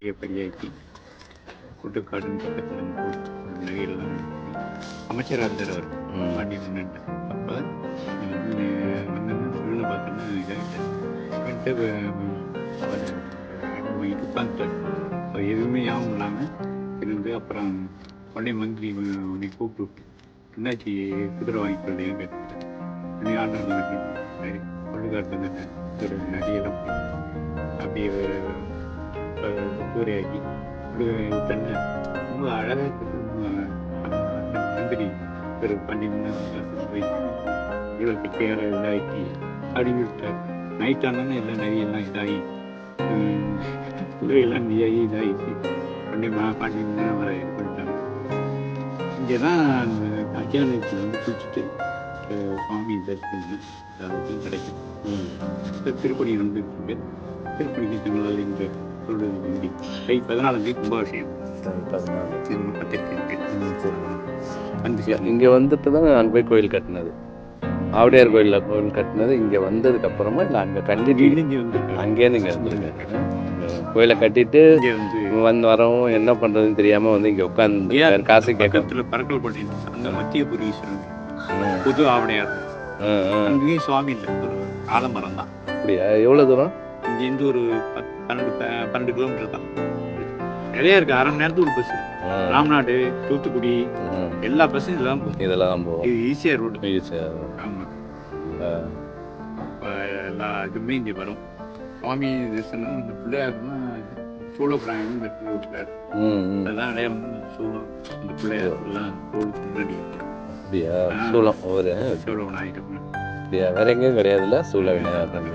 பெரியாக்கி கூட்டுக்காடுன்னு பக்கத்தில் நகையெல்லாம் அமைச்சராக இருந்தார் அவர் பாண்டி மன்னன். அப்போ வந்து வந்து பார்த்தோன்னா இதாகிட்டு அவர் உட்காந்துட்டார். அவர் எதுவுமே ஞாபகம் இல்லாமல் இருந்து அப்புறம் உடனே மந்திரி உடனே கூப்பிட்டு என்னாச்சு குதிரை வாங்கிக்கொள்ளையும் கேட்டு நீ ஆண்டு கொள்ளுக்காட்டு வந்துட்டேன் ஒரு நதியெல்லாம் அப்படியே குதிரையாக்கி தன்னை ரொம்ப அழகாக மந்திரி ஒரு பண்டிகை இவ்வளோ கிட்டையார இதாகி அப்படின்னு விட்டார். நைட் ஆனாலும் எல்லாம் நதியெல்லாம் இதாகி குதிரையெல்லாம் இதாகிடுச்சு. பாண்டியன் வர இது பண்ணிட்டாங்க. இங்கே தான் அந்த அஜானத்தில் வந்து குளிச்சுட்டு சுவாமி தரிசனம் அதுக்கும் கிடைக்கும். திருப்பணி வந்து திருப்பணிக்கு தங்களால் இந்த சொல்வது வேண்டி கை 14 கும்பாபிஷேகம் 18 இங்கே வந்துட்டு தான் அங்கே போய் கோயில் கட்டினது. ஆவுடையார் கோயில் கட்டினது இங்கே வந்ததுக்கு அப்புறமா இல்லை அங்கே கண்டினியூ வந்து அங்கேருந்து இங்கே வந்துருக்காரு. கோயிலை கட்டிட்டு வரவும் என்ன பண்ணுறதுன்னு தெரியாமல் வந்து இங்கே உட்காந்து காசு கேட்கறதுல பறக்கல் போட்டேன். அந்த மத்தியபுரி ஈஸ்வரன் புது ஆவுடையார் அங்கேயும் சுவாமி இல்லை, ஒரு ஆலமரம் தான். அப்படியா? எவ்வளோ தூரம்? இங்கேருந்து ஒரு 12 கிலோமீட்டர் தான். நிறைய இருக்கு. அரை மணி நேரத்துக்கு ஒரு பஸ். ராம்நாடு, தூத்துக்குடி எல்லா பஸ்ஸும் இதெல்லாம் போகும். இது ஈஸியாக ரோடு. ஈஸியாக. ஆமாம். எல்லா இதுவுமே இங்கே வரும். சுவாமி தரிசனம் இந்த பிள்ளையாருன்னா சூழப்பிராயம் விட்டார். அதெல்லாம் நிறைய சூழம் இந்த பிள்ளையார் எல்லாம் தோளுக்கு முன்னாடி. அப்படியா? சூளம் ஒவ்வொரு சூழ விநாயகர். அப்படியா? வேற எங்கேயும் கிடையாதுல்ல சூழ விநாயகர்?